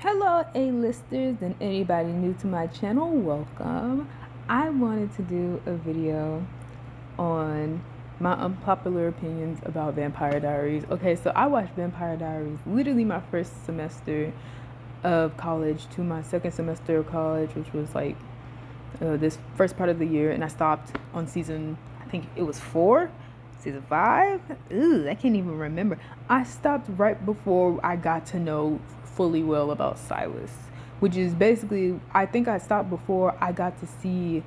Hello, A-listers and anybody new to my channel, welcome. I wanted to do a video on my unpopular opinions about Vampire Diaries. Okay, so I watched Vampire Diaries literally my first semester of college to my second semester of college, which was like this first part of the year, and I stopped on season, I think it was 4, season 5. Ooh, I can't even remember. I stopped right before I got to know fully well about Silas, which is basically, I think I stopped before I got to see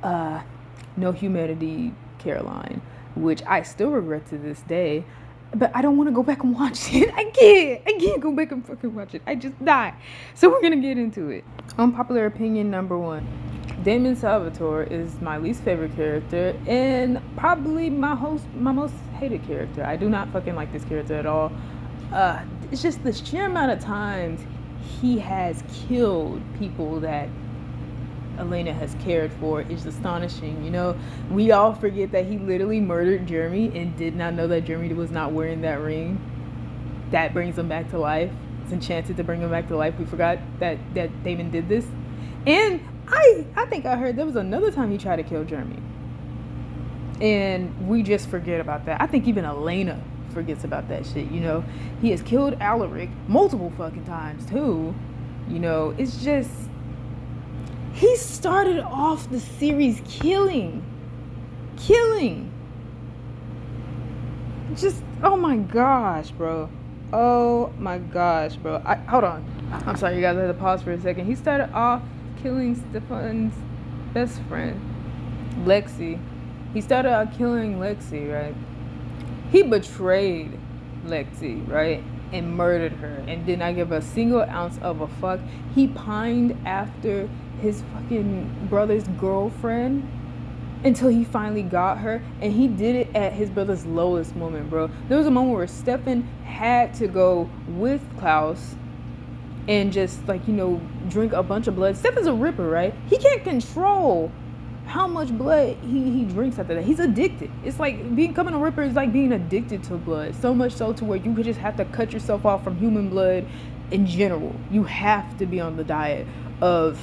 No Humanity Caroline, which I still regret to this day, but I don't want to go back and watch it. I can't go back and fucking watch it. I just die. So we're gonna get into it. Unpopular opinion number 1. Damon Salvatore is my least favorite character and probably my most hated character. I do not fucking like this character at all. It's just the sheer amount of times he has killed people that Elena has cared for is astonishing. You know, we all forget that he literally murdered Jeremy and did not know that Jeremy was not wearing that ring. That brings him back to life. It's enchanted to bring him back to life. We forgot that Damon did this. And I think I heard there was another time he tried to kill Jeremy. And we just forget about that. I think even Elena forgets about that shit, you know. He has killed Alaric multiple fucking times too. You know, it's just, he started off the series killing. Just, oh my gosh, bro. Oh my gosh, bro. Hold on. I'm sorry, you guys, I had to pause for a second. He started off killing Stefan's best friend, Lexi. He started out killing Lexi, right? He betrayed Lexi, right? And murdered her and did not give a single ounce of a fuck. He pined after his fucking brother's girlfriend until he finally got her, and he did it at his brother's lowest moment, bro. There was a moment where Stefan had to go with Klaus and just, like, you know, drink a bunch of blood. Stefan's a ripper, right? He can't control how much blood he drinks after that. He's addicted. It's like becoming a ripper is like being addicted to blood, so much so to where you could just have to cut yourself off from human blood in general. You have to be on the diet of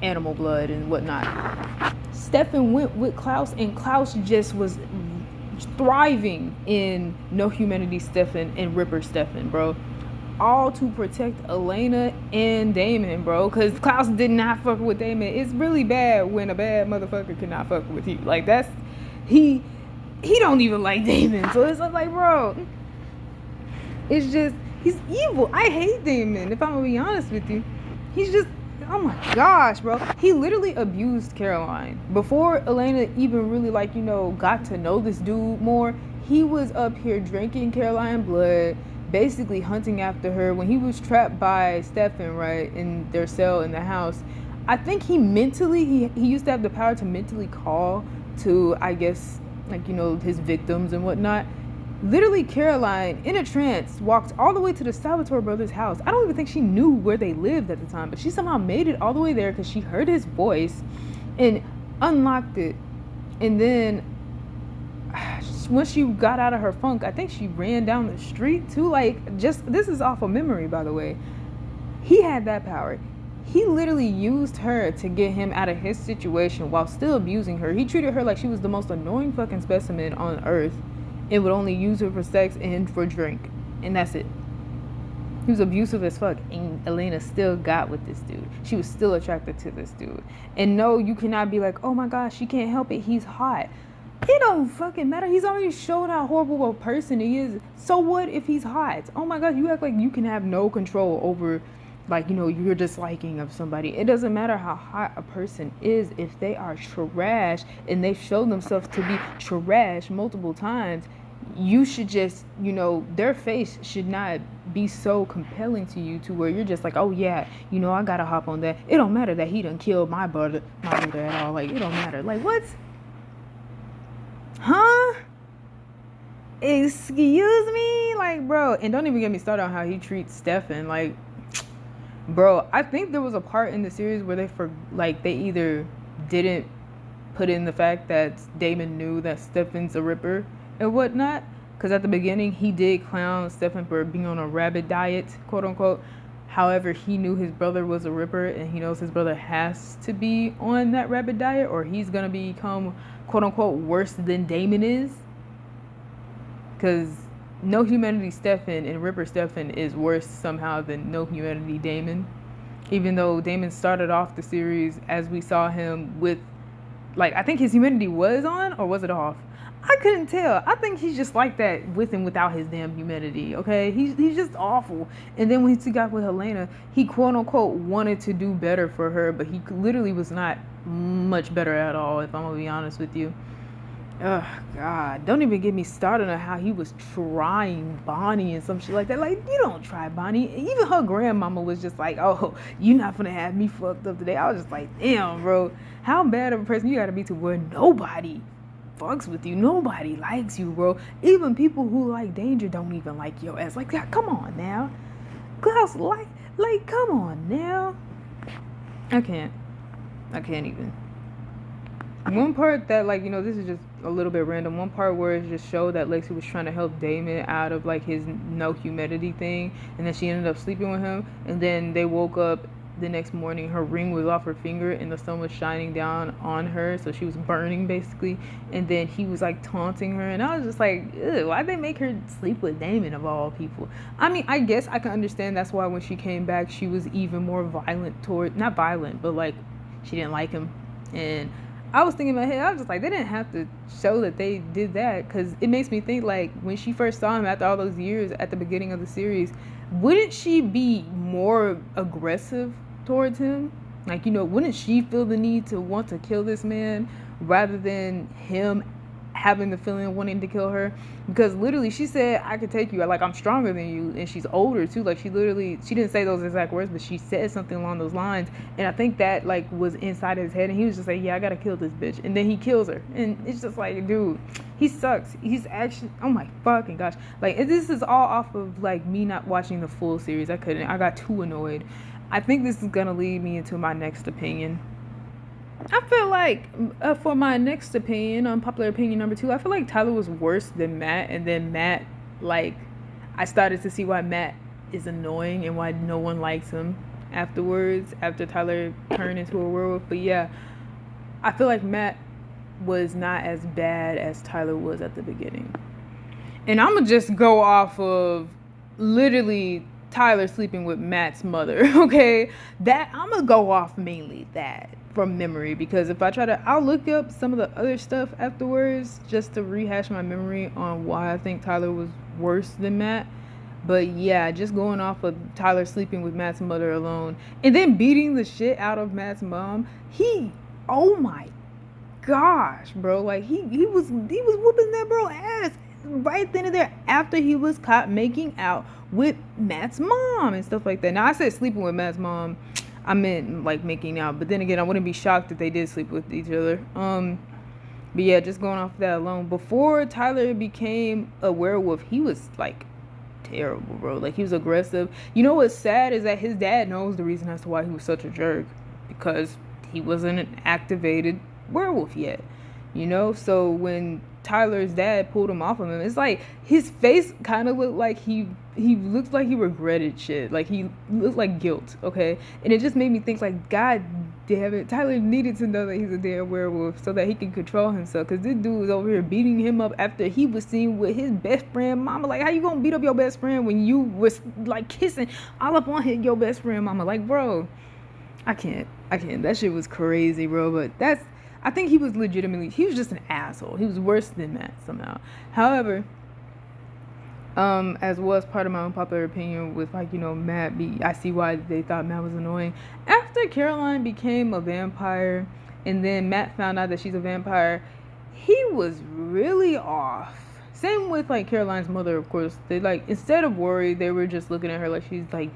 animal blood and whatnot. Stefan went with Klaus, and Klaus just was thriving in No Humanity Stefan and Ripper Stefan, bro. All to protect Elena and Damon, bro, because Klaus did not fuck with Damon. It's really bad when a bad motherfucker cannot fuck with you. Like, that's, he don't even like Damon. So it's like, bro, it's just, he's evil. I hate Damon, if I'm gonna be honest with you. He's just, oh my gosh, bro. He literally abused Caroline. Before Elena even really, like, you know, got to know this dude more, he was up here drinking Caroline blood, basically hunting after her. When he was trapped by Stefan, right, in their cell in the house, I think he mentally, he used to have the power to mentally call to, I guess, like, you know, his victims and whatnot. Literally, Caroline, in a trance, walked all the way to the Salvatore brothers' house. I don't even think she knew where they lived at the time, but she somehow made it all the way there because she heard his voice and unlocked it. And then once she got out of her funk, I think she ran down the street too. Like, just, this is off of memory, by the way. He had that power. He literally used her to get him out of his situation while still abusing her. He treated her like she was the most annoying fucking specimen on earth and would only use her for sex and for drink, and that's it. He was abusive as fuck, and Elena still got with this dude. She was still attracted to this dude. And no, you cannot be like, oh my gosh, she can't help it, he's hot. It don't fucking matter. He's already showed how horrible a person he is. So what if he's hot? Oh my god, you act like you can have no control over, like, you know, your disliking of somebody. It doesn't matter how hot a person is. If they are trash and they've shown themselves to be trash multiple times, you should just, you know, their face should not be so compelling to you to where you're just like, oh yeah, you know, I gotta hop on that. It don't matter that he done killed my brother at all. Like, it don't matter. Like, what? Huh? Excuse me? Like, bro, and don't even get me started on how he treats Stefan. Like, bro, I think there was a part in the series where they either didn't put in the fact that Damon knew that Stefan's a ripper and whatnot, because at the beginning he did clown Stefan for being on a rabbit diet, quote unquote. However, he knew his brother was a Ripper, and he knows his brother has to be on that rabbit diet, or he's gonna become quote unquote worse than Damon is. Because No Humanity Stefan and Ripper Stefan is worse somehow than No Humanity Damon. Even though Damon started off the series as we saw him with, like, I think his humanity was on, or was it off? I couldn't tell. I think he's just like that with and without his damn humanity, okay? He's just awful. And then when he got with Helena, he quote unquote wanted to do better for her, but he literally was not much better at all, if I'm gonna be honest with you. Oh God, don't even get me started on how he was trying Bonnie and some shit like that. Like, you don't try Bonnie. Even her grandmama was just like, oh, you're not gonna have me fucked up today. I was just like, damn, bro, how bad of a person you gotta be to where nobody fucks with you, nobody likes you, bro. Even people who like danger don't even like your ass. Like, come on now, Klaus, like come on now. I can't even. One part that, like, this is just a little bit random. One part where it just showed that Lexi was trying to help Damon out of, like, his no humidity thing, and then she ended up sleeping with him, and then they woke up the next morning, her ring was off her finger, and the sun was shining down on her, so she was burning, basically, and then he was, like, taunting her, and I was just like, ew, why'd they make her sleep with Damon, of all people? I mean, I guess I can understand that's why when she came back, she was even more violent not violent, but, like, she didn't like him, and I was thinking in my head, I was just like, they didn't have to show that they did that, because it makes me think, like, when she first saw him after all those years at the beginning of the series, wouldn't she be more aggressive towards him? Like, wouldn't she feel the need to want to kill this man rather than him having the feeling of wanting to kill her? Because literally she said, I could take you, like, I'm stronger than you, and she's older too. Like, she didn't say those exact words, but she said something along those lines, and I think that, like, was inside his head, and he was just like, yeah, I gotta kill this bitch, and then he kills her, and it's just like, dude, he sucks. He's actually, oh my fucking gosh, like, this is all off of, like, me not watching the full series. I got too annoyed. I think this is gonna lead me into my next opinion. I feel like, for my next opinion, unpopular opinion number 2, I feel like Tyler was worse than Matt, and then Matt, like, I started to see why Matt is annoying and why no one likes him afterwards, after Tyler turned into a werewolf. But yeah, I feel like Matt was not as bad as Tyler was at the beginning. And I'm gonna just go off of literally Tyler sleeping with Matt's mother, okay? That, I'm gonna go off mainly that from memory, because if I I'll look up some of the other stuff afterwards just to rehash my memory on why I think Tyler was worse than Matt. But yeah, just going off of Tyler sleeping with Matt's mother alone, and then beating the shit out of Matt's mom, oh my gosh, bro, like, he was whooping that bro ass right then and there after he was caught making out with Matt's mom and stuff like that. Now, I said sleeping with Matt's mom, I meant, like, making out, but then again, I wouldn't be shocked if they did sleep with each other. But yeah, just going off of that alone, before Tyler became a werewolf, he was, like, terrible, bro. Like, he was aggressive. You know what's sad is that his dad knows the reason as to why he was such a jerk, because he wasn't an activated werewolf yet, so when Tyler's dad pulled him off of him, it's like his face kind of looked like he looks like he regretted shit, like he looked like guilt, okay? And it just made me think, like, god damn it, Tyler needed to know that he's a damn werewolf so that he can control himself, because this dude was over here beating him up after he was seen with his best friend mama. Like, how you gonna beat up your best friend when you was, like, kissing all up on your best friend mama? Like, bro, I can't, that shit was crazy, bro. But I think he was just an asshole. He was worse than that somehow. However, as was part of my unpopular opinion with, like, Matt, I see why they thought Matt was annoying. After Caroline became a vampire, and then Matt found out that she's a vampire, he was really off. Same with, like, Caroline's mother, of course. They, like, instead of worried, they were just looking at her like she's, like,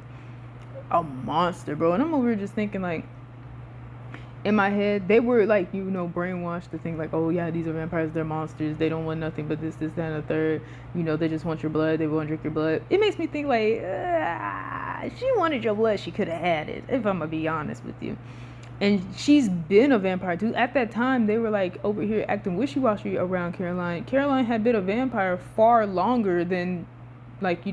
a monster, bro. And I'm over here just thinking, like, in my head, they were, like, brainwashed to think, like, oh yeah, these are vampires, they're monsters, they don't want nothing but this, that, and the third, they just want your blood, they want to drink your blood. It makes me think, like, if she wanted your blood, she could have had it, if I'm gonna be honest with you. And she's been a vampire too. At that time, they were, like, over here acting wishy-washy around Caroline. Caroline had been a vampire far longer than, like,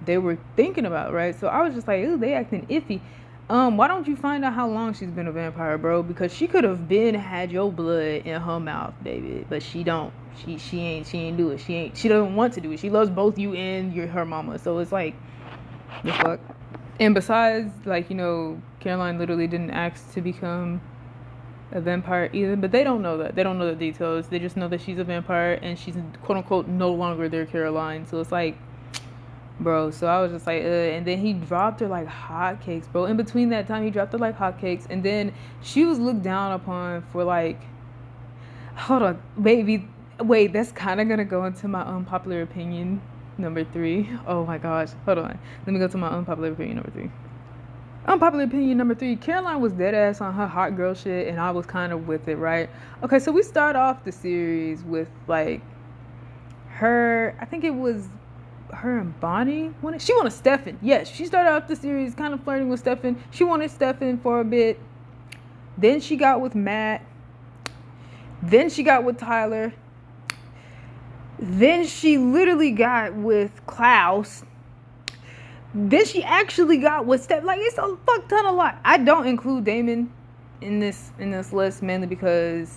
they were thinking about, right? So I was just like, ooh, they acting iffy. Why don't you find out how long she's been a vampire, bro? Because she could have been had your blood in her mouth, baby. But she don't. She ain't do it. She doesn't want to do it. She loves both you and her mama. So it's like, the fuck. And besides, like, Caroline literally didn't ask to become a vampire either, but they don't know that. They don't know the details. They just know that she's a vampire and she's quote unquote no longer their Caroline. So it's like, bro. So I was just like, and then he dropped her like hotcakes, bro. In between that time, he dropped her like hotcakes, and then she was looked down upon for like, hold on, baby, wait, that's kind of gonna go into my unpopular opinion number 3. Oh my gosh, hold on. Let me go to my unpopular opinion number 3. Unpopular opinion number 3, Caroline was dead ass on her hot girl shit, and I was kind of with it, right? Okay, so we start off the series with like her, I think it was her and Bonnie she wanted Stefan. Yes, she started off the series kind of flirting with Stefan. She wanted Stefan for a bit. Then she got with Matt. Then she got with Tyler. Then she literally got with Klaus. Then she actually got with Steph. Like, it's a fuck ton of lot. I don't include Damon in this list mainly because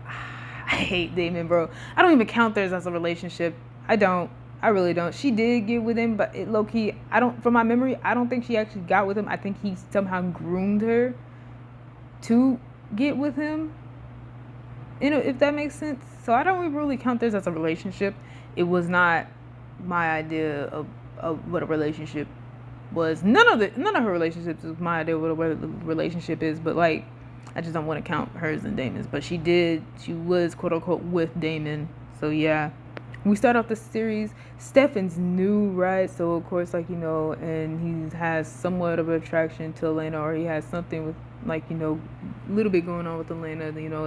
I hate Damon, bro. I don't even count theirs as a relationship. I really don't. She did get with him, but it low key, from my memory, I don't think she actually got with him. I think he somehow groomed her to get with him. If that makes sense. So I don't really count theirs as a relationship. It was not my idea of what a relationship was. None of her relationships is my idea of what a relationship is, but like, I just don't want to count hers and Damon's. But she was quote unquote with Damon. So yeah. We start off the series, Stefan's new, right? So of course, like, and he has somewhat of an attraction to Elena, or he has something with, like, a little bit going on with Elena,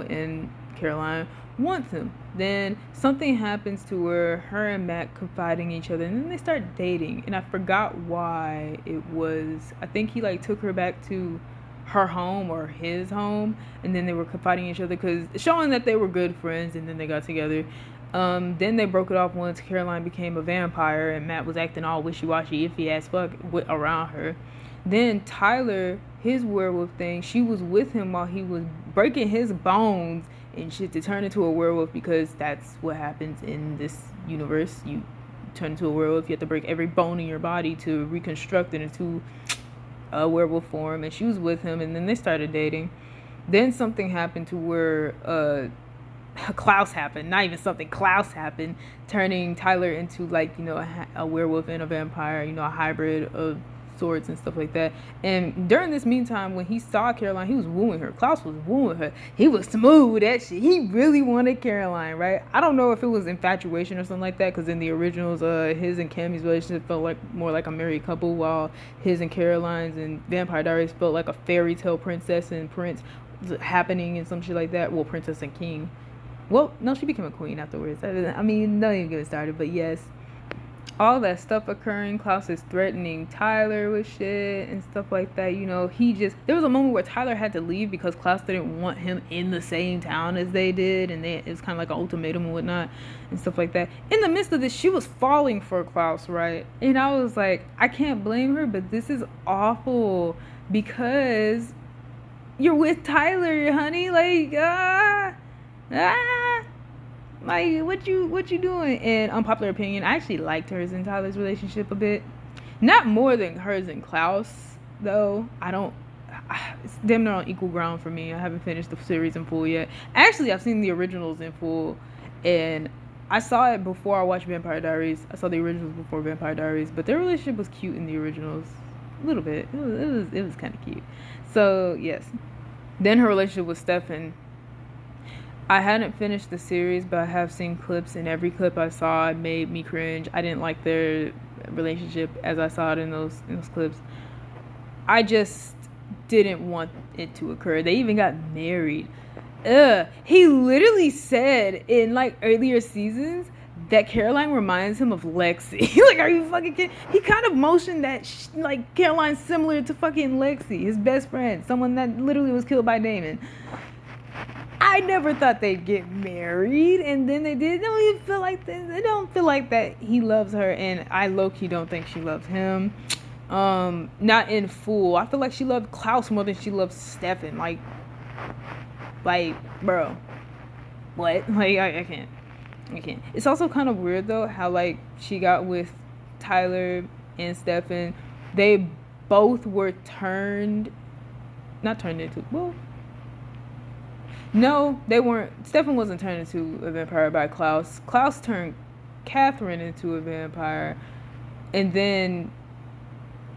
and Caroline wants him. Then something happens to where her and Matt confiding in each other, and then they start dating. And I forgot why it was. I think he like took her back to her home or his home, and then they were confiding in each other, because showing that they were good friends, and then they got together. Then they broke it off once Caroline became a vampire and Matt was acting all wishy-washy, iffy ass fuck around her. Then Tyler, his werewolf thing, she was with him while he was breaking his bones and shit to turn into a werewolf, because that's what happens in this universe. You turn into a werewolf, you have to break every bone in your body to reconstruct it into a werewolf form. And she was with him, and then they started dating. Then something happened to where Klaus happened, not even something, Klaus happened, turning Tyler into like, a werewolf and a vampire, a hybrid of sorts and stuff like that. And during this meantime, when he saw Caroline, he was wooing her. Klaus was wooing her. He was smooth, that shit. He really wanted Caroline, right? I don't know if it was infatuation or something like that, because in the originals, his and Cammy's relationship felt like more like a married couple, while his and Caroline's and Vampire Diaries felt like a fairy tale princess and prince happening and some shit like that. Well, princess and king. Well, no, she became a queen afterwards. I mean, don't even get it started, but yes. All that stuff occurring. Klaus is threatening Tyler with shit and stuff like that. There was a moment where Tyler had to leave because Klaus didn't want him in the same town as they did, and it was kind of like an ultimatum and whatnot and stuff like that. In the midst of this, she was falling for Klaus, right? And I was like, I can't blame her, but this is awful because you're with Tyler, honey. Like, like, what you doing? And unpopular opinion, I actually liked hers and Tyler's relationship a bit. Not more than hers and Klaus, though. It's damn near on equal ground for me. I haven't finished the series in full yet. Actually, I've seen the originals in full, and I saw it before I watched Vampire Diaries. I saw the originals before Vampire Diaries, but their relationship was cute in the originals. A little bit. It was kind of cute. So, yes. Then her relationship with Stefan. I hadn't finished the series, but I have seen clips, and every clip I saw made me cringe. I didn't like their relationship as I saw it in those clips. I just didn't want it to occur. They even got married. He literally said in like earlier seasons that Caroline reminds him of Lexi. Like, are you fucking kidding? He kind of motioned that like Caroline's similar to fucking Lexi, his best friend, someone that literally was killed by Damon. I never thought they'd get married, and then they did. Don't even feel like they don't feel like that he loves her, and I low-key don't think she loves him. Not in full. I feel like she loved Klaus more than she loved Stefan. Like, bro, what? Like, I can't. It's also kind of weird though how like she got with Tyler and Stefan. They both were not turned into. Well, no, they weren't. Stefan wasn't turned into a vampire by Klaus. Klaus turned Catherine into a vampire, and then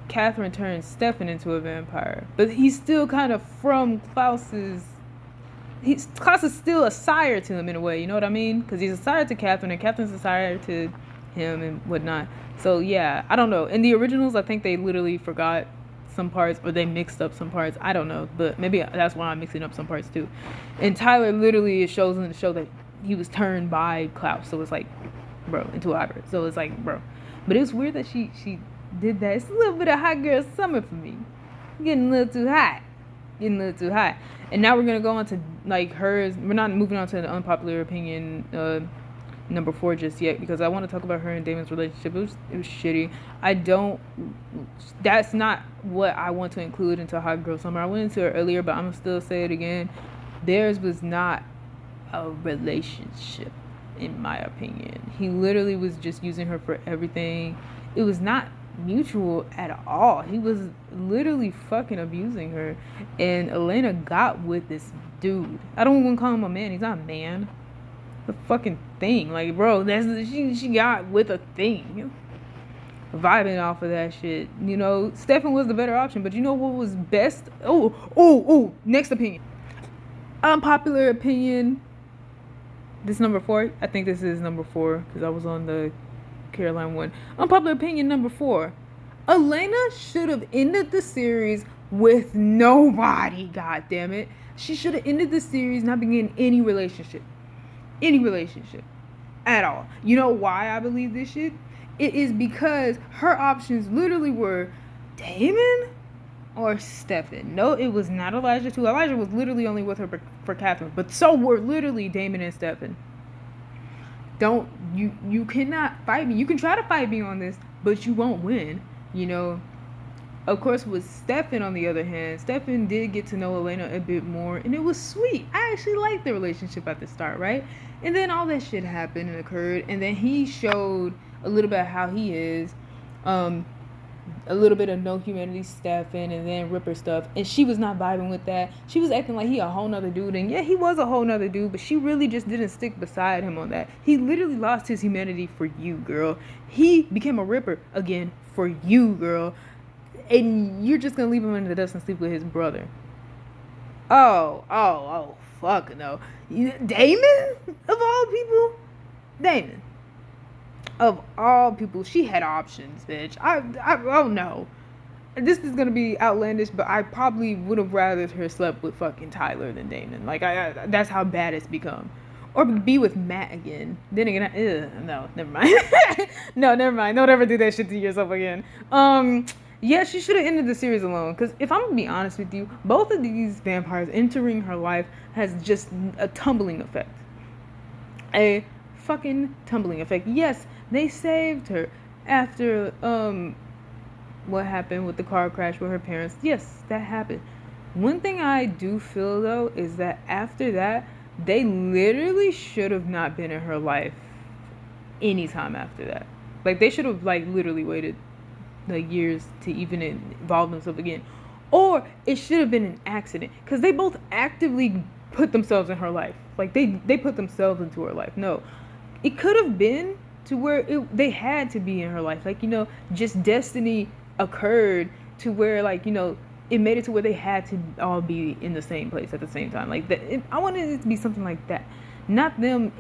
Catherine turned Stefan into a vampire. But he's still kind of from Klaus's. Klaus is still a sire to him in a way, you know what I mean? Because he's a sire to Catherine, and Catherine's a sire to him and whatnot. So yeah, I don't know. In the originals, I think they literally forgot some parts, or they mixed up some parts. I don't know, but maybe that's why I'm mixing up some parts too. And Tyler literally, it shows in the show that he was turned by Klaus, so it's like, bro, into a hybrid. So it's like, bro. But it's weird that she did that. It's a little bit of hot girl summer for me. Getting a little too hot. And now we're gonna go on to like hers. We're not moving on to the unpopular opinion number 4 just yet, because I want to talk about her and Damon's relationship. It was shitty. That's not what I want to include into Hot Girl Summer. I went into it earlier, but I'm gonna still say it again. Theirs was not a relationship, in my opinion. He literally was just using her for everything. It was not mutual at all. He was literally fucking abusing her, and Elena got with this dude. I don't want to call him a man. He's not a man. The fucking thing, like, bro, she got with a thing, vibing off of that shit. You know, Stefan was the better option, but you know what was best? Next opinion, unpopular opinion. This number 4. I think this is number 4 because I was on the Caroline one. Unpopular opinion number 4. Elena should have ended the series with nobody. God damn it, she should have ended the series not being in any relationship at all. You know why I believe this shit? It is because her options literally were Damon or Stefan. No, it was not Elijah too. Elijah was literally only with her for Catherine, but so were literally Damon and Stefan. You cannot fight me. You can try to fight me on this, but you won't win. You know, of course, with Stefan, on the other hand, Stefan did get to know Elena a bit more, and it was sweet. I actually liked the relationship at the start, right? And then all that shit happened and occurred, and then he showed a little bit of how he is, a little bit of no humanity Stefan, and then Ripper stuff, and she was not vibing with that. She was acting like he a whole nother dude, and yeah, he was a whole nother dude, but she really just didn't stick beside him on that. He literally lost his humanity for you, girl. He became a Ripper again for you, girl. And you're just gonna leave him in the dust and sleep with his brother. Oh, fuck no. Damon? Of all people? Damon. Of all people, she had options, bitch. Oh no. This is gonna be outlandish, but I probably would have rather her slept with fucking Tyler than Damon. Like, that's how bad it's become. Or be with Matt again. Then again, no, never mind. No, never mind. Don't ever do that shit to yourself again. Yeah, she should have ended the series alone. Because if I'm going to be honest with you, both of these vampires entering her life has just a tumbling effect. A fucking tumbling effect. Yes, they saved her after what happened with the car crash with her parents. Yes, that happened. One thing I do feel, though, is that after that, they literally should have not been in her life anytime after that. Like, they should have, like, literally waited like years to even involve themselves again, or it should have been an accident, because they both actively put themselves in her life. Like, they put themselves into her life. No, it could have been to where they had to be in her life. Like, you know, just destiny occurred to where, like, you know, it made it to where they had to all be in the same place at the same time. Like, that, I wanted it to be something like that, not them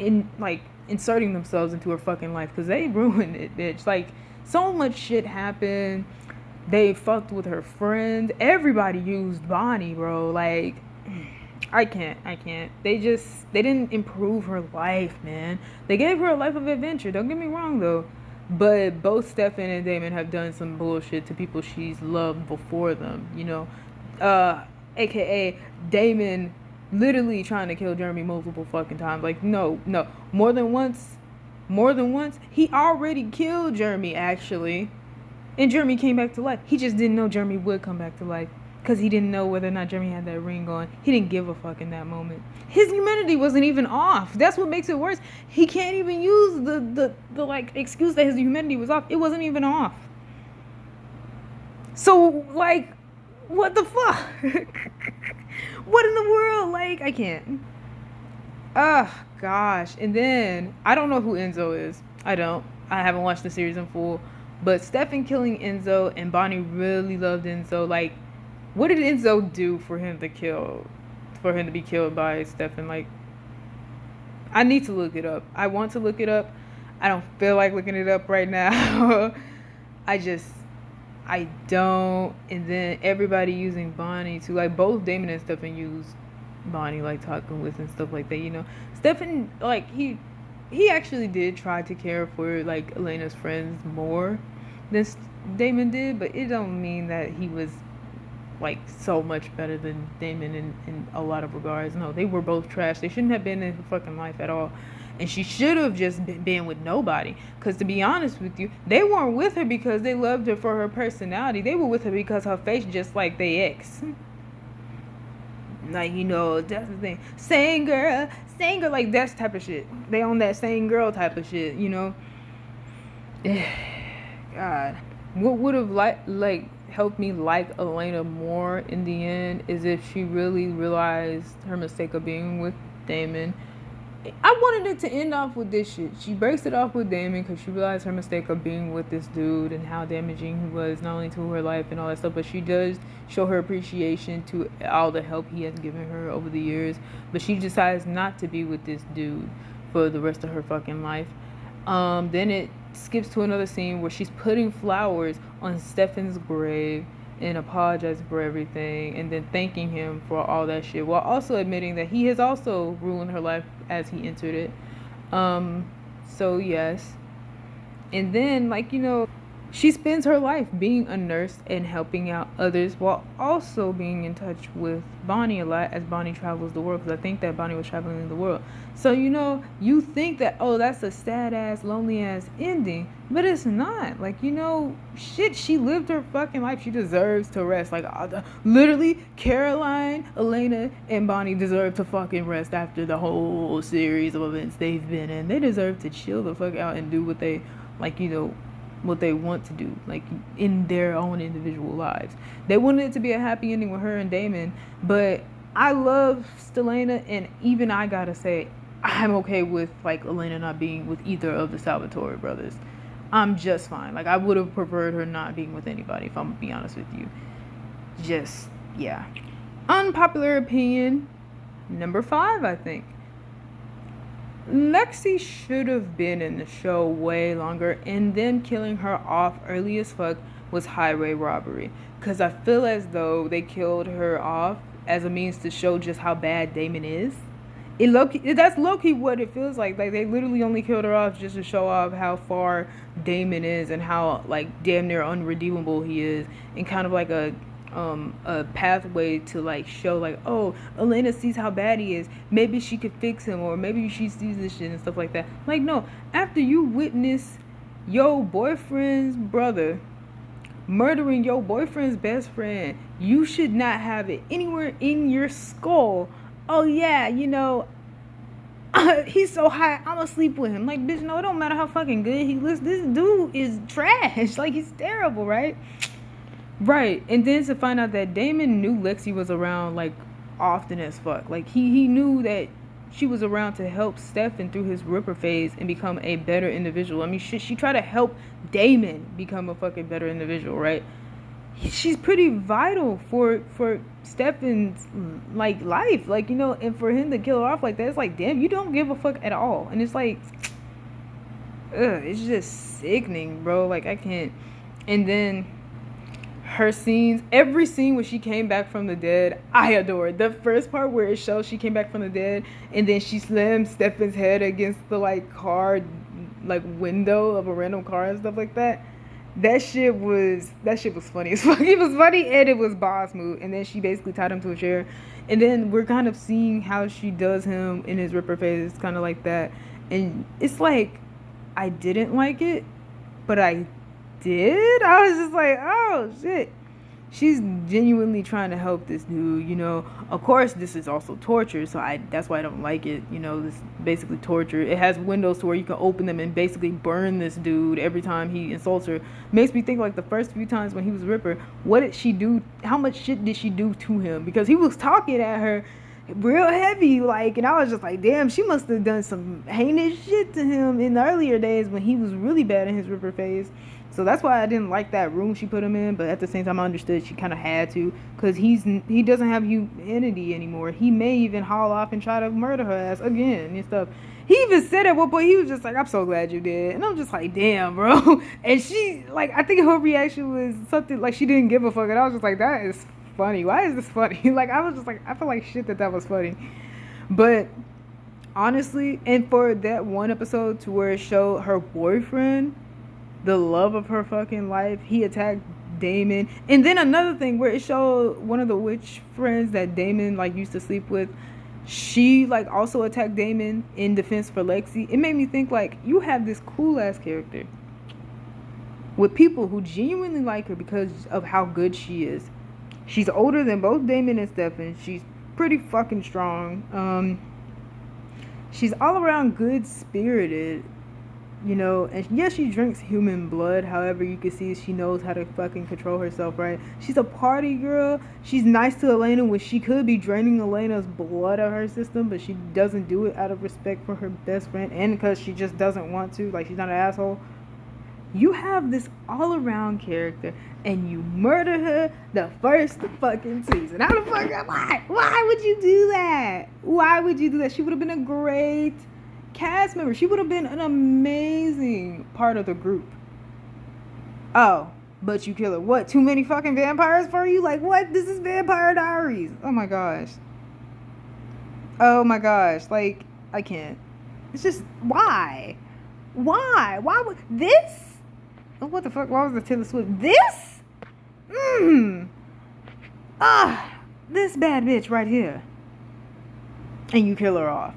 inserting themselves into her fucking life, because they ruined it, bitch. Like, so much shit happened. They fucked with her friend. Everybody used Bonnie, bro. Like, I can't. They didn't improve her life, man. They gave her a life of adventure. Don't get me wrong, though. But both Stefan and Damon have done some bullshit to people she's loved before them, you know. AKA Damon literally trying to kill Jeremy multiple fucking times. Like, no, no, more than once. More than once. He already killed Jeremy, actually. And Jeremy came back to life. He just didn't know Jeremy would come back to life. Because he didn't know whether or not Jeremy had that ring on. He didn't give a fuck in that moment. His humanity wasn't even off. That's what makes it worse. He can't even use the like excuse that his humanity was off. It wasn't even off. So, like, what the fuck? What in the world? Like, I can't. Oh, gosh. And then, I don't know who Enzo is. I don't. I haven't watched the series in full. But Stefan killing Enzo, and Bonnie really loved Enzo. Like, what did Enzo do for him to be killed by Stefan? Like, I need to look it up. I want to look it up. I don't feel like looking it up right now. I don't. And then everybody using Bonnie to, like, both Damon and Stefan use Bonnie, like, talking with and stuff like that, you know. Stefan, like, he actually did try to care for, like, Elena's friends more than Damon did, but it don't mean that he was, like, so much better than Damon in a lot of regards. No, they were both trash. They shouldn't have been in her fucking life at all. And she should have just been with nobody. Because to be honest with you, they weren't with her because they loved her for her personality. They were with her because her face just like they ex. Like, you know, that's the thing. Same girl, like that type of shit. They on that same girl type of shit, you know. God, what would have like helped me like Elena more in the end is if she really realized her mistake of being with Damon. I wanted it to end off with this shit. She breaks it off with Damon because she realized her mistake of being with this dude and how damaging he was, not only to her life and all that stuff, but she does show her appreciation to all the help he has given her over the years. But she decides not to be with this dude for the rest of her fucking life. Then it skips to another scene where she's putting flowers on Stefan's grave and apologizing for everything and then thanking him for all that shit while also admitting that he has also ruined her life as he entered it. So yes. And then, like, you know, she spends her life being a nurse and helping out others while also being in touch with Bonnie a lot as Bonnie travels the world, because I think that Bonnie was traveling the world. So, you know, you think that, oh, that's a sad ass, lonely ass ending, but it's not. Like, you know, shit, she lived her fucking life. She deserves to rest. Like, literally, Caroline, Elena, and Bonnie deserve to fucking rest after the whole series of events they've been in. They deserve to chill the fuck out and do what they, like, you know, what they want to do, like, in their own individual lives. They wanted it to be a happy ending with her and Damon, but I love Stelena, and even I gotta say, I'm okay with, like, Elena not being with either of the Salvatore brothers. I'm just fine. Like, I would have preferred her not being with anybody, if I'm gonna be honest with you. Just, yeah. Unpopular opinion, number 5, I think. Lexi should have been in the show way longer, and them killing her off early as fuck was highway robbery. Because I feel as though they killed her off as a means to show just how bad Damon is. That's low-key what it feels like. Like, they literally only killed her off just to show off how far Damon is and how, like, damn near unredeemable he is. And kind of like a pathway to, like, show, like, oh, Elena sees how bad he is, maybe she could fix him, or maybe she sees this shit and stuff like that. Like, no, after you witness your boyfriend's brother murdering your boyfriend's best friend, you should not have it anywhere in your skull, oh yeah, you know, he's so high, I'ma sleep with him. Like, bitch, no, it don't matter how fucking good he looks, this dude is trash. Like, he's terrible, right? Right, and then to find out that Damon knew Lexi was around, like, often as fuck. Like, he knew that she was around to help Stefan through his ripper phase and become a better individual. I mean, shit, she tried to help Damon become a fucking better individual, right? She's pretty vital for Stefan's, like, life. Like, you know, and for him to kill her off like that, it's like, damn, you don't give a fuck at all. And it's like, it's just sickening, bro. Like, I can't. And then her scenes, every scene where she came back from the dead, I adored. The first part where it shows she came back from the dead and then she slammed Stefan's head against the, like, car, like, window of a random car and stuff like that. That shit was funny as fuck. It was funny and it was boss move. And then she basically tied him to a chair. And then we're kind of seeing how she does him in his Ripper phase. It's kind of like that. And it's like I didn't like it, but I did. I was just like, oh shit. She's genuinely trying to help this dude, Of course, this is also torture, so that's why I don't like it. This basically torture. It has windows to where you can open them and basically burn this dude every time he insults her. Makes me think like the first few times when he was Ripper, what did she do? How much shit did she do to him? Because he was talking at her real heavy, like, and I was just like, damn, she must have done some heinous shit to him in the earlier days when he was really bad in his Ripper phase. So that's why I didn't like that room she put him in, but at the same time I understood she kind of had to, because he doesn't have humanity anymore. He may even haul off and try to murder her ass again and stuff. He even said at one point, he was just like, I'm so glad you did. And I'm just like, damn, bro. And she, like, I think her reaction was something like she didn't give a fuck, and I was just like, that is funny. Why is this funny? Like, I was just like, I feel like shit that was funny. But honestly, and for that one episode to where it showed her boyfriend, the love of her fucking life, he attacked Damon. And then another thing where it showed one of the witch friends that Damon like used to sleep with, she like also attacked Damon in defense for Lexi. It made me think like, you have this cool ass character with people who genuinely like her because of how good she is. She's older than both Damon and Stefan. She's pretty fucking strong. She's all around good spirited. And yes, she drinks human blood. However, you can see she knows how to fucking control herself, right? She's a party girl. She's nice to Elena when she could be draining Elena's blood out of her system, but she doesn't do it out of respect for her best friend and because she just doesn't want to. Like, she's not an asshole. You have this all-around character, and you murder her the first fucking season. How the fuck? Why would you do that? Why would you do that? She would have been a great cast member. She would have been an amazing part of the group. Oh, but you kill her. What? Too many fucking vampires for you? Like, what? This is Vampire Diaries. Oh my gosh. Like, I can't. It's just, why? Why would this? Oh, what the fuck? Why was the Taylor Swift? This? This bad bitch right here. And you kill her off.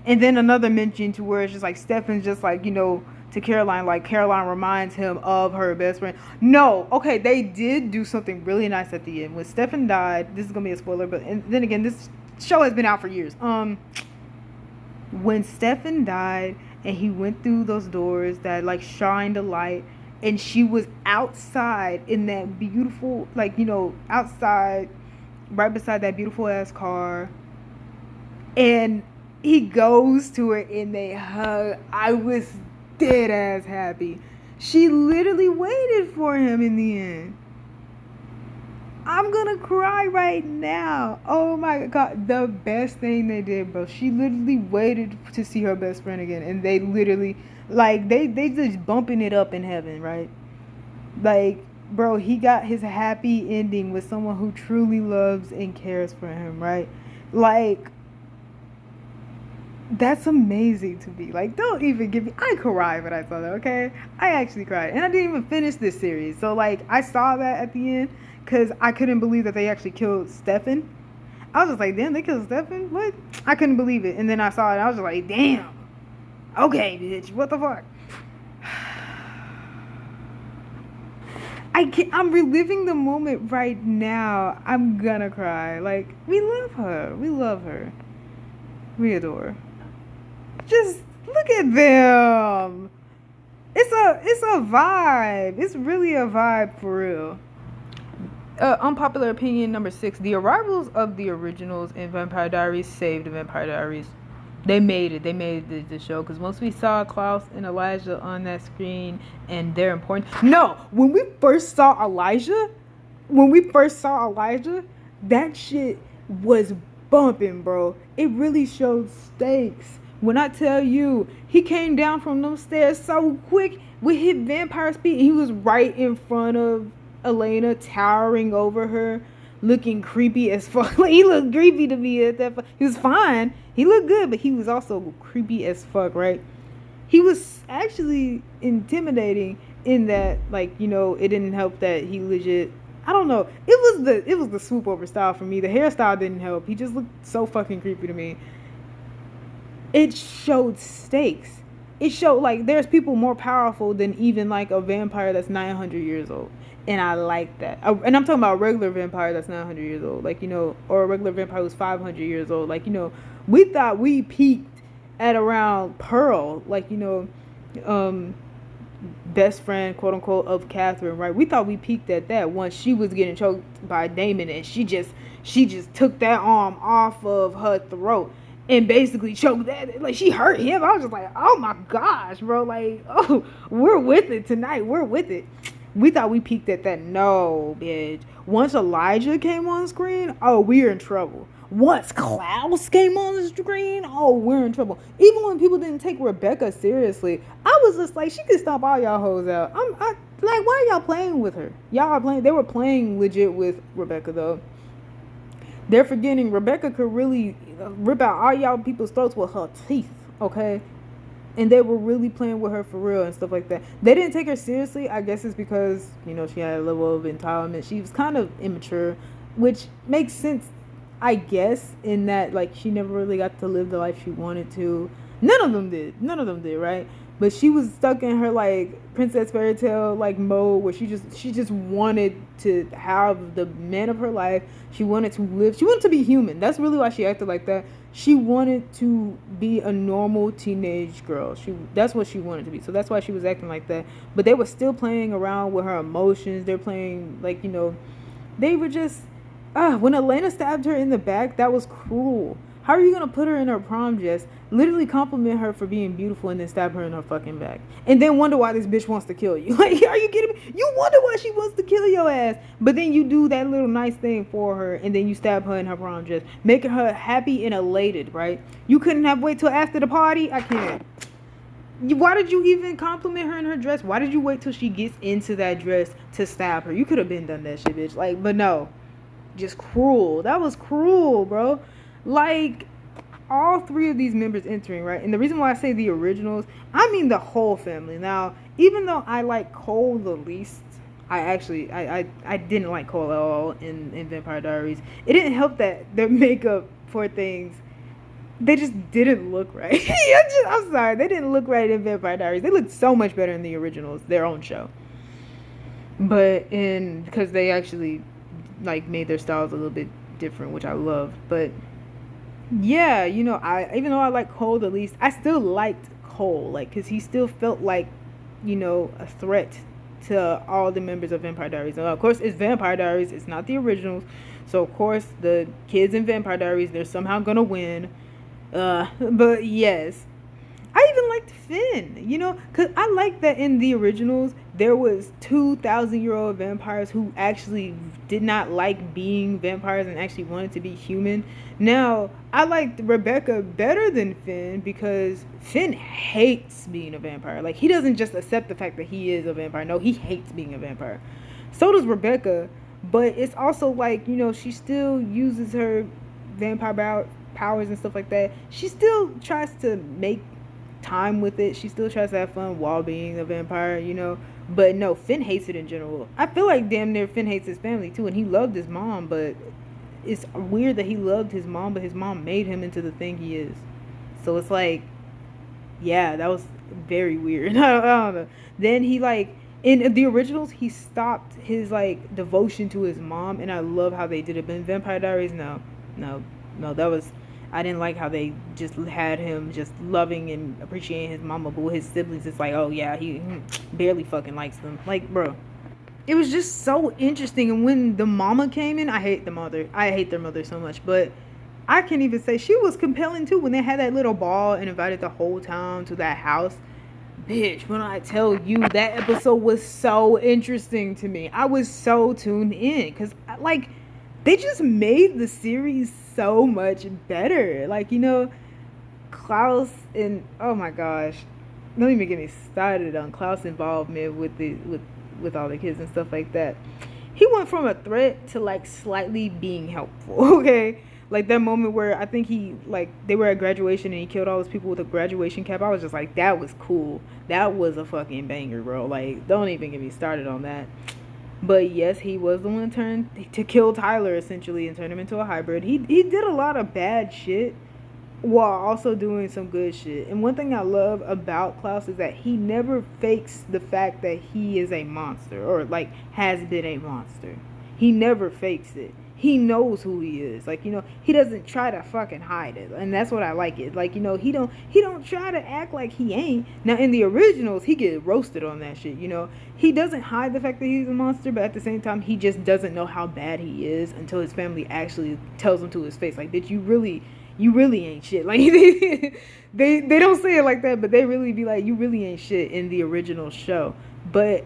And then another mention to where it's just like Stefan's just like, to Caroline, like Caroline reminds him of her best friend. No, okay, they did do something really nice at the end. When Stefan died, this is gonna be a spoiler, but and then again, this show has been out for years. When Stefan died and he went through those doors that like shined a light, and she was outside in that beautiful, like, outside, right beside that beautiful ass car, and he goes to her and they hug. I was dead ass happy. She literally waited for him in the end. I'm gonna cry right now. Oh my god, the best thing they did, bro. She literally waited to see her best friend again, and they literally, like, they just bumping it up in heaven, right? Like, bro, he got his happy ending with someone who truly loves and cares for him, right? Like, that's amazing to me. Like, don't even give me, I cried when I saw that, okay? I actually cried, and I didn't even finish this series, so like, I saw that at the end because I couldn't believe that they actually killed Stefan. I was just like, damn, they killed Stefan? What? I couldn't believe it. And then I saw it and I was just like, damn. Okay, bitch, what the fuck? I'm reliving the moment right now. I'm gonna cry. Like, we love her. We love her. We adore her. Just look at them. It's a vibe. It's really a vibe for real. Unpopular opinion number 6. The arrivals of the originals in Vampire Diaries saved Vampire Diaries. They made it. They made the show. Because once we saw Klaus and Elijah on that screen, and they're important. No, when we first saw Elijah, that shit was bumping, bro. It really showed stakes. When I tell you, he came down from those stairs so quick with his vampire speed. He was right in front of Elena, towering over her, looking creepy as fuck. Like, he looked creepy to me at that. He was fine. He looked good, but he was also creepy as fuck, right? He was actually intimidating, in that, like, you know, it didn't help that he legit, I don't know. It was the swoop over style for me. The hairstyle didn't help. He just looked so fucking creepy to me. It showed stakes. It showed like there's people more powerful than even like a vampire that's 900 years old. And I like that. And I'm talking about a regular vampire that's 900 years old, like, you know, or a regular vampire who's 500 years old. Like, you know, we thought we peaked at around Pearl, like, you know, best friend, quote unquote, of Catherine, right? We thought we peaked at that once she was getting choked by Damon, and she just took that arm off of her throat and basically choked that, like, she hurt him. I was just like, oh my gosh, bro, like, oh, we're with it tonight. We're with it. We thought we peaked at that. No, bitch. Once Elijah came on screen, oh, we're in trouble. Once Klaus came on the screen, oh, we're in trouble. Even when people didn't take Rebecca seriously, I was just like, she could stomp all y'all hoes out. Like, why are y'all playing with her? Y'all are playing. They were playing legit with Rebecca, though. They're forgetting Rebecca could really rip out all y'all people's throats with her teeth, okay? And they were really playing with her for real and stuff like that. They didn't take her seriously. I guess it's because, you know, she had a level of entitlement. She was kind of immature, which makes sense, I guess, in that, like, she never really got to live the life she wanted to. None of them did, right? But she was stuck in her, like, princess fairy tale, like, mode where she just wanted to have the man of her life. She wanted to live. She wanted to be human. That's really why she acted like that. She wanted to be a normal teenage girl. That's what she wanted to be. So that's why she was acting like that. But they were still playing around with her emotions. They're playing, like, you know, they were just, when Elena stabbed her in the back, that was cruel. How are you going to put her in her prom dress, literally compliment her for being beautiful, and then stab her in her fucking back? And then wonder why this bitch wants to kill you. Like, are you kidding me? You wonder why she wants to kill your ass. But then you do that little nice thing for her, and then you stab her in her prom dress, making her happy and elated, right? You couldn't have wait till after the party? I can't. Why did you even compliment her in her dress? Why did you wait till she gets into that dress to stab her? You could have been done that shit, bitch. Like, but no. Just cruel. That was cruel, bro. Like, all three of these members entering, right? And the reason why I say the originals, I mean the whole family. Now, even though I like Cole the least, I didn't like Cole at all in Vampire Diaries. It didn't help that their makeup for things, they just didn't look right. I'm sorry, they didn't look right in Vampire Diaries. They looked so much better in the originals, their own show. But because they actually, like, made their styles a little bit different, which I love. But yeah, you know, even though I like Cole the least, I still liked Cole, like, because he still felt like, you know, a threat to all the members of Vampire Diaries. And of course, it's Vampire Diaries, it's not the originals, so of course the kids in Vampire Diaries, they're somehow gonna win. But yes, I even liked Finn, you know, because I like that in the originals there was 2,000-year-old vampires who actually did not like being vampires and actually wanted to be human. Now, I liked Rebecca better than Finn because Finn hates being a vampire. Like, he doesn't just accept the fact that he is a vampire. No, he hates being a vampire. So does Rebecca, but it's also like, you know, she still uses her vampire powers and stuff like that. She still tries to make time with it. She still tries to have fun while being a vampire, you know. But no, Finn hates it in general. I feel like damn near Finn hates his family too, and he loved his mom, but it's weird that he loved his mom, but his mom made him into the thing he is. So it's like, yeah, that was very weird. I don't know. Then he, like, in the originals, he stopped his, like, devotion to his mom, and I love how they did it. But in Vampire Diaries, no, that was, I didn't like how they just had him just loving and appreciating his mama, but with his siblings, it's like, oh yeah, he barely fucking likes them. Like, bro, it was just so interesting. And when the mama came in, I hate the mother. I hate their mother so much, but I can't even say she was compelling too. When they had that little ball and invited the whole town to that house, bitch, when I tell you that episode was so interesting to me, I was so tuned in because, like, they just made the series so much better. Like, you know, Klaus and, oh my gosh, don't even get me started on Klaus' involvement with all the kids and stuff like that. He went from a threat to, like, slightly being helpful, okay? Like that moment where I think he like they were at graduation and he killed all those people with a graduation cap. I was just like, that was cool. That was a fucking banger, bro. Like, don't even get me started on that. But yes, he was the one to kill Tyler essentially and turn him into a hybrid. He did a lot of bad shit while also doing some good shit. And one thing I love about Klaus is that he never fakes the fact that he is a monster or like has been a monster. He never fakes it. He knows who he is. Like, he doesn't try to fucking hide it. And that's what I like it. Like, he don't try to act like he ain't. Now in the originals, he get roasted on that shit, He doesn't hide the fact that he's a monster, but at the same time, he just doesn't know how bad he is until his family actually tells him to his face. Like, bitch, you really ain't shit. Like, they don't say it like that, but they really be like, you really ain't shit in the original show. But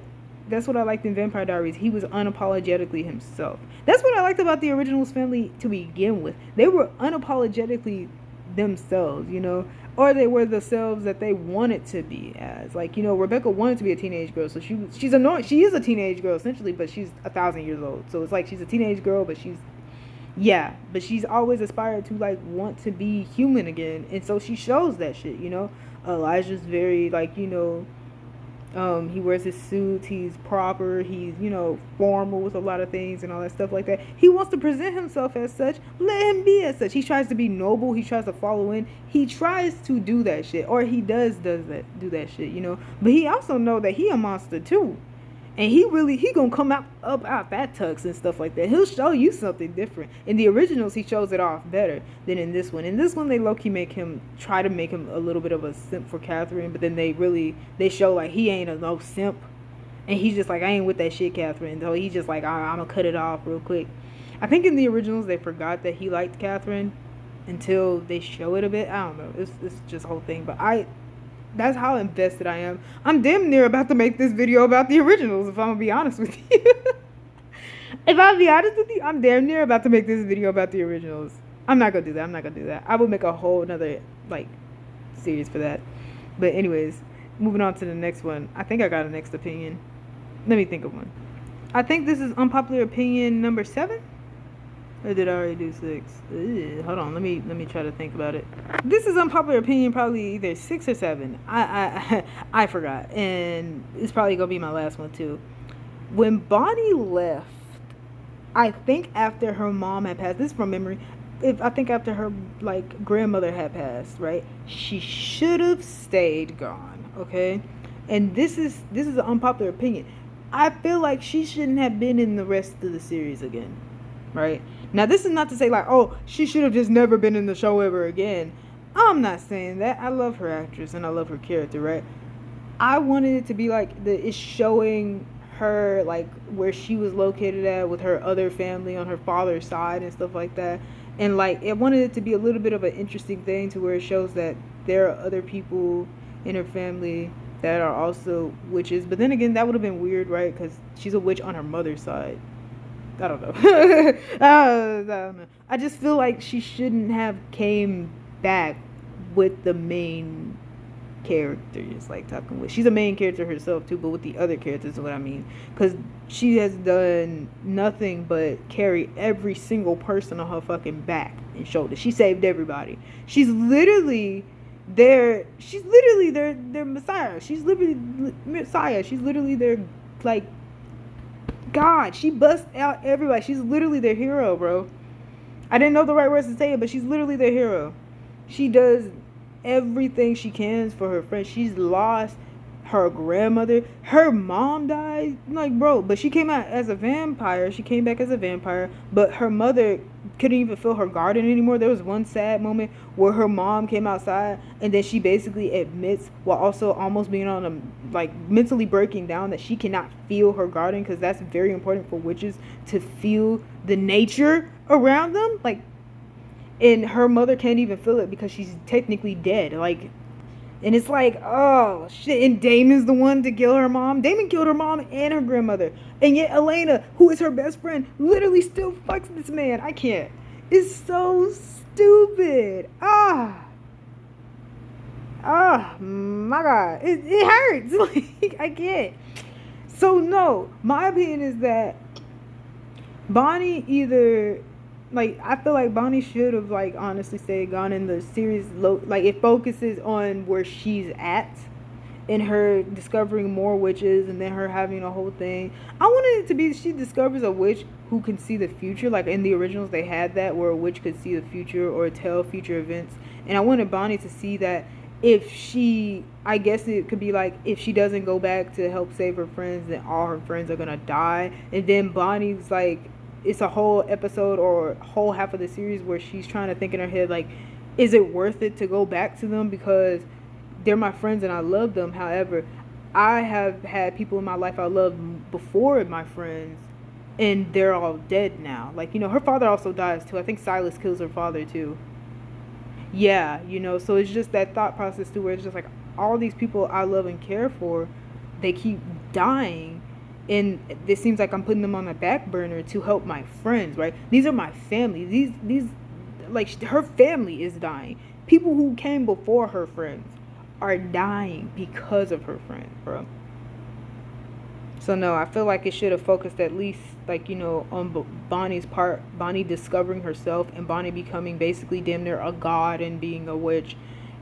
that's what I liked in Vampire Diaries. He was unapologetically himself. That's what I liked about the originals family to begin with. They were unapologetically themselves, or they were the selves that they wanted to be as. Like, Rebecca wanted to be a teenage girl, so she's annoying. She is a teenage girl essentially, but she's 1,000 years old. So it's like she's a teenage girl, but she's always aspired to like want to be human again, and so she shows that shit. Elijah's very like he wears his suits, he's proper, he's formal with a lot of things and all that stuff like that. He wants to present himself as such. Let him be as such. He tries to be noble, he tries to follow in, he tries to do that shit, or he do that shit. But he also know that he a monster too. And he gonna come up out that tux and stuff like that. He'll show you something different. In the originals, he shows it off better than in this one. In this one, they low-key try to make him a little bit of a simp for Catherine, but then they show like he ain't a no simp. And he's just like, I ain't with that shit, Catherine. So he's just like, I'm gonna cut it off real quick. I think in the originals, they forgot that he liked Catherine until they show it a bit. I don't know. It's just a whole thing. But that's how invested I am. I'm damn near about to make this video about the originals, if I'm gonna be honest with you. If I'll be honest with you, I'm damn near about to make this video about the originals. I'm not gonna do that. I will make a whole another like series for that. But anyways, moving on to the next one. I think I got a next opinion. Let me think of one. I think this is unpopular opinion number 7. Or did I already do 6? Hold on, let me try to think about it. This is unpopular opinion, probably either 6 or 7. I forgot, and it's probably gonna be my last one too. When Bonnie left, I think after her mom had passed. This is from memory. I think after her like grandmother had passed, right? She should have stayed gone. Okay, and this is an unpopular opinion. I feel like she shouldn't have been in the rest of the series again, right? Now, this is not to say like, oh, she should have just never been in the show ever again. I'm not saying that. I love her actress and I love her character, right? I wanted it to be like it's showing her like where she was located at with her other family on her father's side and stuff like that. And like it wanted it to be a little bit of an interesting thing to where it shows that there are other people in her family that are also witches. But then again, that would have been weird, right? Because she's a witch on her mother's side. I don't know. I don't know. I just feel like she shouldn't have came back with the main characters, like talking with. She's a main character herself too, but with the other characters is what I mean. Because she has done nothing but carry every single person on her fucking back and shoulders. She saved everybody. She's literally their Messiah. She's literally Messiah. She's literally their like God. She busts out everybody. She's literally their hero, bro. I didn't know the right words to say it, but she's literally their hero. She does everything she can for her friends. She's lost her grandmother. Her mom died. Like, bro, but she came out as a vampire. She came back as a vampire, but her mother couldn't even fill her garden anymore. There was one sad moment where her mom came outside and then she basically admits, while also almost being on a like mentally breaking down, that she cannot feel her garden, because that's very important for witches to feel the nature around them. Like, and her mother can't even feel it because she's technically dead. Like, and it's like, oh shit. And Damon's the one to kill her mom. Damon killed her mom and her grandmother, and yet Elena, who is her best friend, literally still fucks this man. I can't. It's so stupid. My God, it hurts. Like, I can't. So no, my opinion is that Bonnie either like I feel like Bonnie should have like honestly said gone in the series like it focuses on where she's at in her discovering more witches and then her having a whole thing. I wanted it to be she discovers a witch who can see the future. Like in the originals, they had that where a witch could see the future or tell future events. And I wanted Bonnie to see that if she, I guess it could be like if she doesn't go back to help save her friends, then all her friends are gonna die. And then Bonnie's like, it's a whole episode or whole half of the series where she's trying to think in her head like, is it worth it to go back to them because they're my friends and I love them. However, I have had people in my life I loved before my friends, and they're all dead now. Like, her father also dies too. I think Silas kills her father too. Yeah, so it's just that thought process too, where it's just like all these people I love and care for, they keep dying. And it seems like I'm putting them on the back burner to help my friends, right? These are my family. These, like, her family is dying. People who came before her friends are dying because of her friend, bro. So no, I feel like it should have focused at least like on Bonnie's part, Bonnie discovering herself and Bonnie becoming basically damn near a god and being a witch,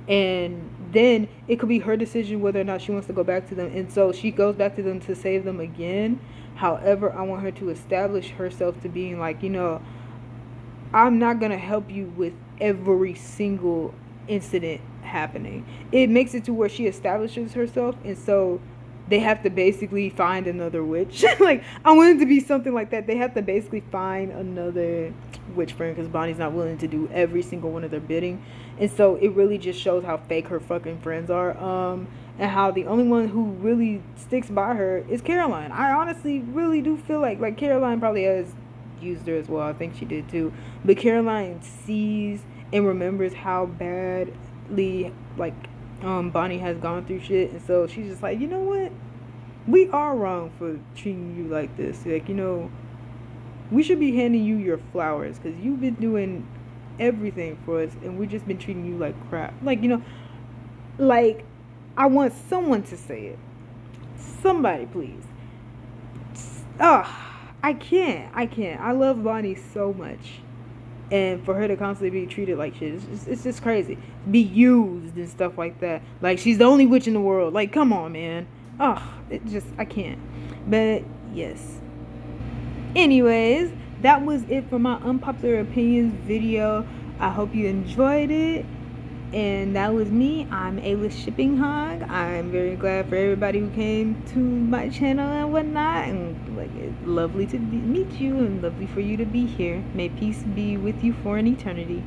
and then it could be her decision whether or not she wants to go back to them, and so she goes back to them to save them again. However, I want her to establish herself to being like, I'm not gonna help you with every single incident happening. It makes it to where she establishes herself, and so they have to basically find another witch. Like, I want it to be something like that. They have to basically find another witch friend because Bonnie's not willing to do every single one of their bidding, and so it really just shows how fake her fucking friends are. And how the only one who really sticks by her is Caroline. I honestly really do feel like Caroline probably has used her as well. I think she did too. But Caroline sees and remembers how badly like Bonnie has gone through shit, and so she's just like, you know what? We are wrong for treating you like this. Like, we should be handing you your flowers because you've been doing everything for us, and we've just been treating you like crap. Like, like I want someone to say it. Somebody, please. Ugh, I can't. I love Bonnie so much. And for her to constantly be treated like shit, it's just crazy. Be used and stuff like that. Like, she's the only witch in the world. Like, come on, man. Ugh, I can't. But, yes. Anyways, that was it for my unpopular opinions video. I hope you enjoyed it. And that was me. I'm A-List Shipping Hog. I'm very glad for everybody who came to my channel and whatnot. And like, it's lovely to meet you and lovely for you to be here. May peace be with you for an eternity.